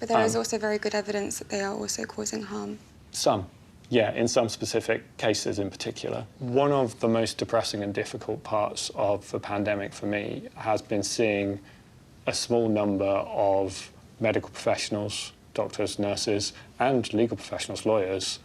But there is also very good evidence that they are also causing harm. Some, yeah, in some specific cases in particular. One of the most depressing and difficult parts of the pandemic for me has been seeing a small number of medical professionals, doctors, nurses, and legal professionals, lawyers,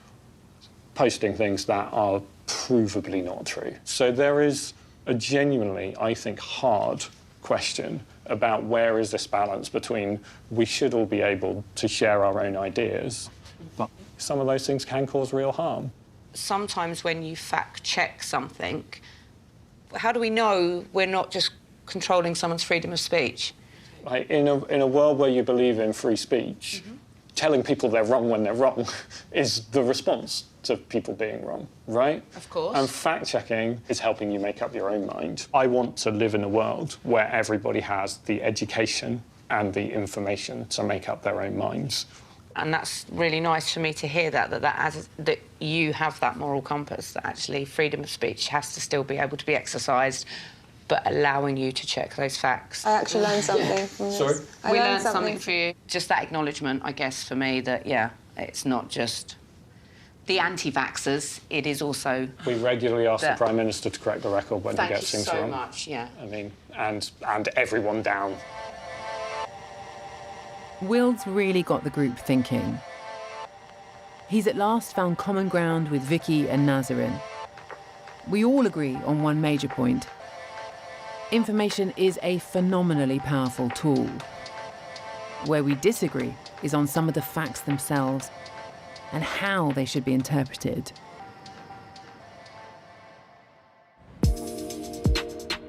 posting things that are provably not true. So there is a genuinely, I think, hard question about where is this balance between we should all be able to share our own ideas, but some of those things can cause real harm. Sometimes when you fact-check something, how do we know we're not just controlling someone's freedom of speech? Like in a world where you believe in free speech, telling people they're wrong when they're wrong is the response to people being wrong, right? Of course. And fact-checking is helping you make up your own mind. I want to live in a world where everybody has the education and the information to make up their own minds. And that's really nice for me to hear that you have that moral compass, that actually freedom of speech has to still be able to be exercised, but allowing you to check those facts. I actually learned something from this. Sorry? We learned something for you. Just that acknowledgement, I guess, for me, that, yeah, it's not just the anti-vaxxers, it is also... We regularly ask the Prime Minister to correct the record when he gets things wrong. Thank you so much, yeah. I mean, and everyone down. Will's really got the group thinking. He's at last found common ground with Vicky and Nazarin. We all agree on one major point. Information is a phenomenally powerful tool. Where we disagree is on some of the facts themselves and how they should be interpreted.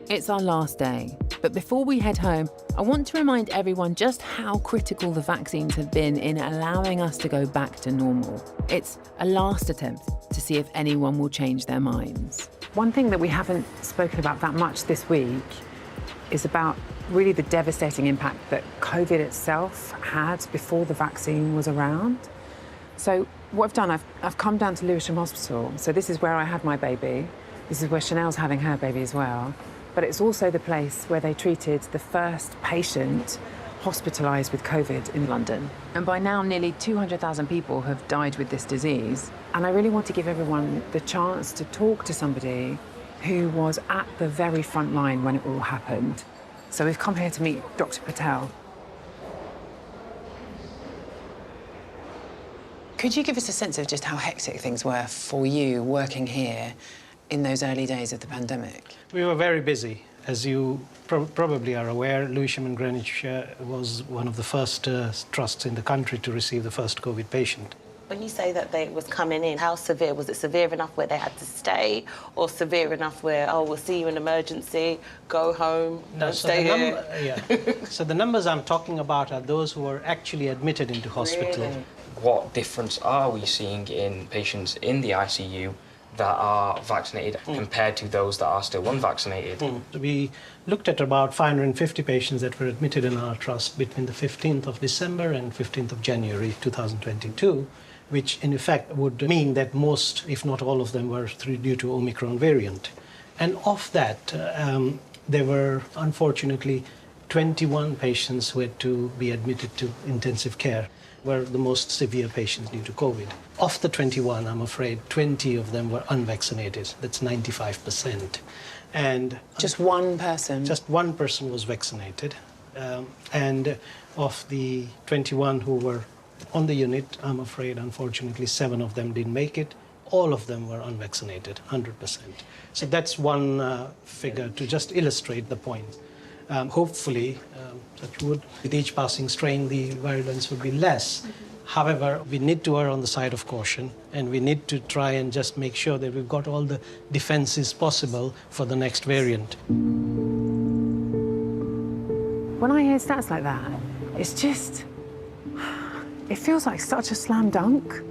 It's our last day, but before we head home, I want to remind everyone just how critical the vaccines have been in allowing us to go back to normal. It's a last attempt to see if anyone will change their minds. One thing that we haven't spoken about that much this week is about really the devastating impact that COVID itself had before the vaccine was around. So what I've done, I've come down to Lewisham Hospital. So this is where I had my baby. This is where Chanel's having her baby as well. But it's also the place where they treated the first patient hospitalised with COVID in London. And by now, nearly 200,000 people have died with this disease. And I really want to give everyone the chance to talk to somebody who was at the very front line when it all happened. So we've come here to meet Dr. Patel. Could you give us a sense of just how hectic things were for you working here in those early days of the pandemic? We were very busy. As you probably are aware, Lewisham and Greenwich was one of the first trusts in the country to receive the first COVID patient. When you say that they was coming in, how severe? Was it severe enough where they had to stay, or severe enough where, oh, we'll see you in emergency, go home, don't stay here? So the numbers I'm talking about are those who are actually admitted into hospital. Really? What difference are we seeing in patients in the ICU that are vaccinated compared to those that are still unvaccinated? We looked at about 550 patients that were admitted in our trust between the 15th of December and 15th of January 2022, which in effect would mean that most, if not all of them, were due to Omicron variant. And of that, there were unfortunately 21 patients who had to be admitted to intensive care, were the most severe patients due to COVID. Of the 21, I'm afraid 20 of them were unvaccinated. That's 95%. And just one person? Just one person was vaccinated. And of the 21 who were on the unit, I'm afraid, unfortunately, 7 of them didn't make it. All of them were unvaccinated, 100%. So that's one figure to just illustrate the point. Hopefully, touch wood, with each passing strain, the virulence would be less. However, we need to err on the side of caution, and we need to try and just make sure that we've got all the defenses possible for the next variant. When I hear stats like that, it's just, it feels like such a slam dunk.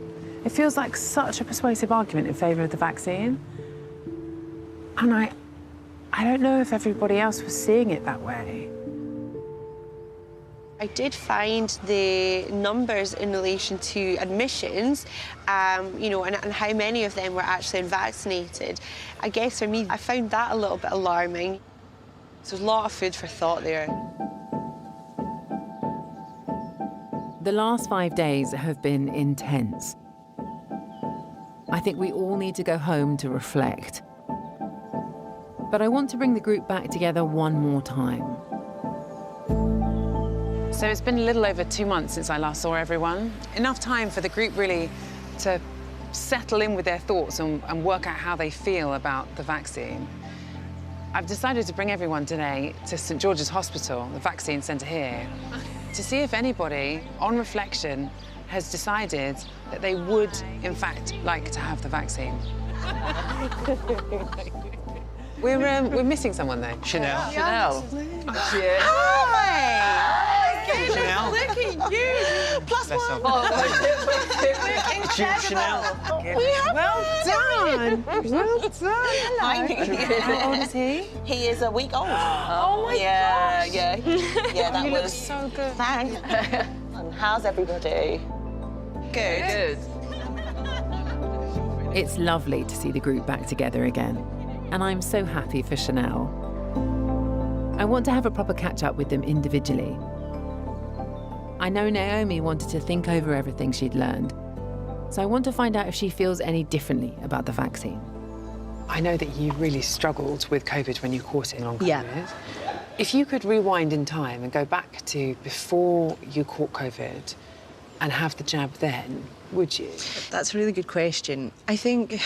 It feels like such a persuasive argument in favour of the vaccine. And I don't know if everybody else was seeing it that way. I did find the numbers in relation to admissions, you know, and how many of them were actually unvaccinated. I guess for me, I found that a little bit alarming. So there's a lot of food for thought there. The last 5 days have been intense. I think we all need to go home to reflect. But I want to bring the group back together one more time. So it's been a little over 2 months since I last saw everyone. Enough time for the group really to settle in with their thoughts and work out how they feel about the vaccine. I've decided to bring everyone today to St George's Hospital, the vaccine centre here, to see if anybody, on reflection, has decided that they would, in fact, like to have the vaccine. We're missing someone, though. Chanel. Chanel. Hi! Chanel. Look at you! Plus Bless one. Chanel. Well done. Well done. How old is he? He is a week old. Oh my yeah, gosh. yeah, yeah. That You was look so good. Thanks. And how's everybody? Good. It's lovely to see the group back together again, and I'm so happy for Chanel. I want to have a proper catch-up with them individually. I know Naomi wanted to think over everything she'd learned, so I want to find out if she feels any differently about the vaccine. I know that you really struggled with COVID when you caught it on COVID. Yeah. If you could rewind in time and go back to before you caught COVID and have the jab then, would you? That's a really good question. I think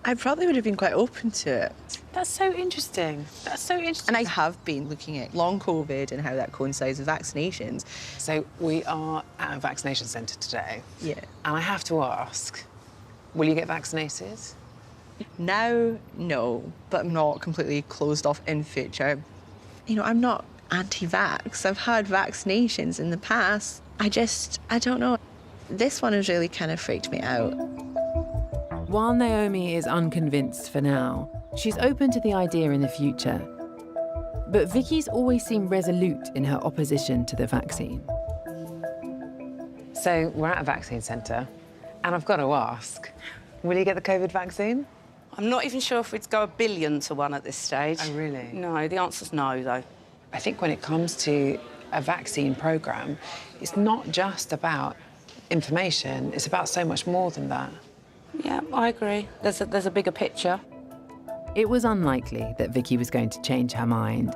I probably would have been quite open to it. That's so interesting. That's so interesting. And I have been looking at long COVID and how that coincides with vaccinations. So we are at a vaccination centre today. Yeah. And I have to ask, will you get vaccinated? Now, no, but I'm not completely closed off in future. You know, I'm not anti-vax. I've had vaccinations in the past. I don't know. This one has really kind of freaked me out. While Naomi is unconvinced for now, she's open to the idea in the future. But Vicky's always seemed resolute in her opposition to the vaccine. So we're at a vaccine centre, and I've got to ask, will you get the COVID vaccine? I'm not even sure if we'd go 1 billion to 1 at this stage. Oh, really? No, the answer's no, though. I think when it comes to a vaccine programme, it's not just about information, it's about so much more than that. Yeah, I agree. There's a bigger picture. It was unlikely that Vicky was going to change her mind,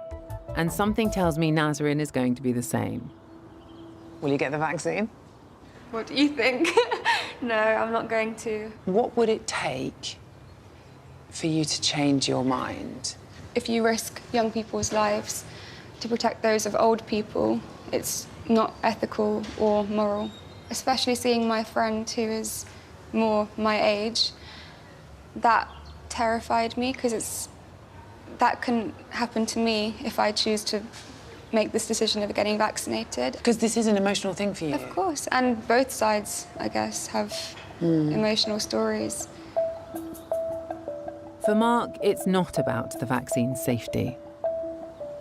and something tells me Nazarene is going to be the same. Will you get the vaccine? What do you think? No, I'm not going to. What would it take for you to change your mind? If you risk young people's lives to protect those of old people, it's not ethical or moral. Especially seeing my friend who is more my age, that terrified me because that can happen to me if I choose to make this decision of getting vaccinated. Because this is an emotional thing for you. Of course, and both sides, I guess, have emotional stories. For Mark, it's not about the vaccine's safety.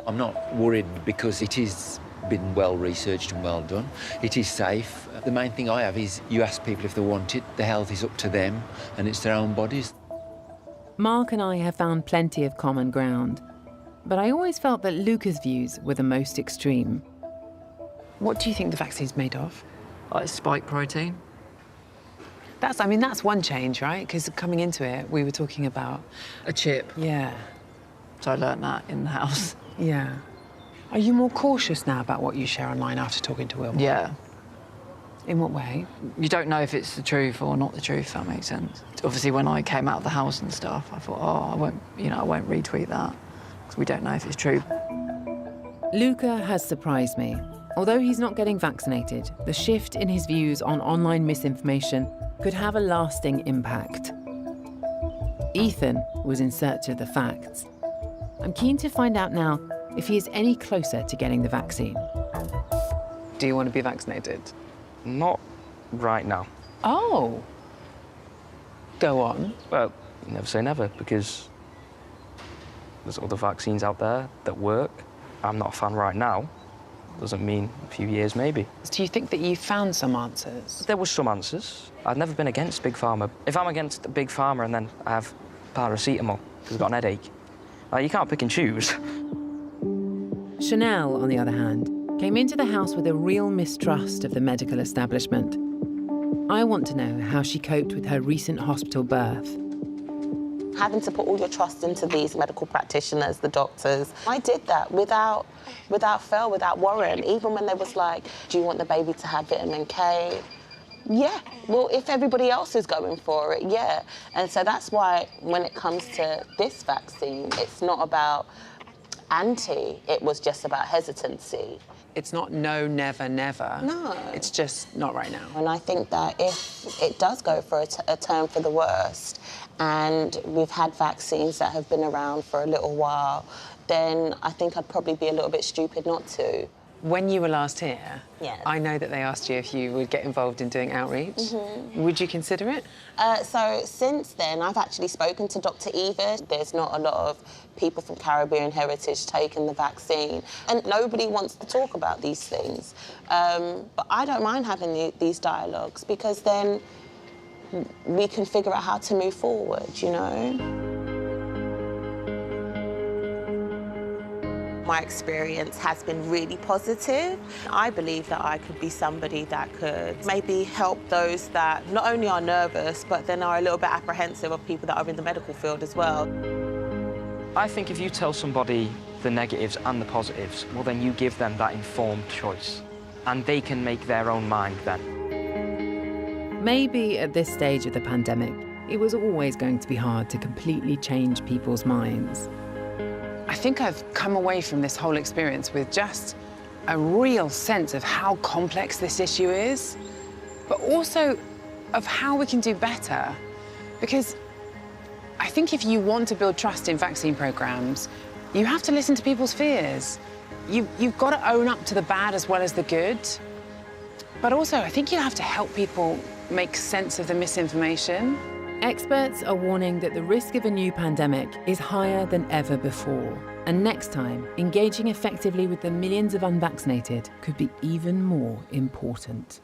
I'm not worried because it has been well researched and well done. It is safe. The main thing I have is you ask people if they want it, the health is up to them and it's their own bodies. Mark and I have found plenty of common ground, but I always felt that Luca's views were the most extreme. What do you think the vaccine's made of? Spike protein. That's one change, right? Because coming into it, we were talking about... A chip. Yeah. So I learnt that in the house. Yeah. Are you more cautious now about what you share online after talking to Will? Yeah. In what way? You don't know if it's the truth or not the truth, if that makes sense. Obviously, when I came out of the house and stuff, I thought, I won't retweet that, because we don't know if it's true. Luca has surprised me. Although he's not getting vaccinated, the shift in his views on online misinformation could have a lasting impact. Ethan was in search of the facts. I'm keen to find out now if he is any closer to getting the vaccine. Do you want to be vaccinated? Not right now. Oh. Go on. Well, you never say never, because there's other vaccines out there that work. I'm not a fan right now, doesn't mean a few years, maybe. Do you think that you found some answers? There were some answers. I've never been against Big Pharma. If I'm against Big Pharma and then I have paracetamol because I've got an headache, you can't pick and choose. Chanel, on the other hand, came into the house with a real mistrust of the medical establishment. I want to know how she coped with her recent hospital birth. Having to put all your trust into these medical practitioners, the doctors. I did that without fail, without worrying. Even when they was like, do you want the baby to have vitamin K? Yeah, well, if everybody else is going for it, yeah. And so that's why when it comes to this vaccine, it's not about it was just about hesitancy. It's not no, never, never. No. It's just not right now. And I think that if it does go for a turn for the worst, and we've had vaccines that have been around for a little while, then I think I'd probably be a little bit stupid not to. When you were last here, yes. I know that they asked you if you would get involved in doing outreach. Mm-hmm. Would you consider it? So since then, I've actually spoken to Dr. Eva. There's not a lot of people from Caribbean heritage taking the vaccine, and nobody wants to talk about these things. But I don't mind having these dialogues, because then we can figure out how to move forward, you know? My experience has been really positive. I believe that I could be somebody that could maybe help those that not only are nervous, but then are a little bit apprehensive of people that are in the medical field as well. I think if you tell somebody the negatives and the positives, well, then you give them that informed choice, and they can make their own mind then. Maybe at this stage of the pandemic, it was always going to be hard to completely change people's minds. I think I've come away from this whole experience with just a real sense of how complex this issue is, but also of how we can do better. Because I think if you want to build trust in vaccine programs, you have to listen to people's fears. You've got to own up to the bad as well as the good. But also, I think you have to help people make sense of the misinformation. Experts are warning that the risk of a new pandemic is higher than ever before. And next time, engaging effectively with the millions of unvaccinated could be even more important.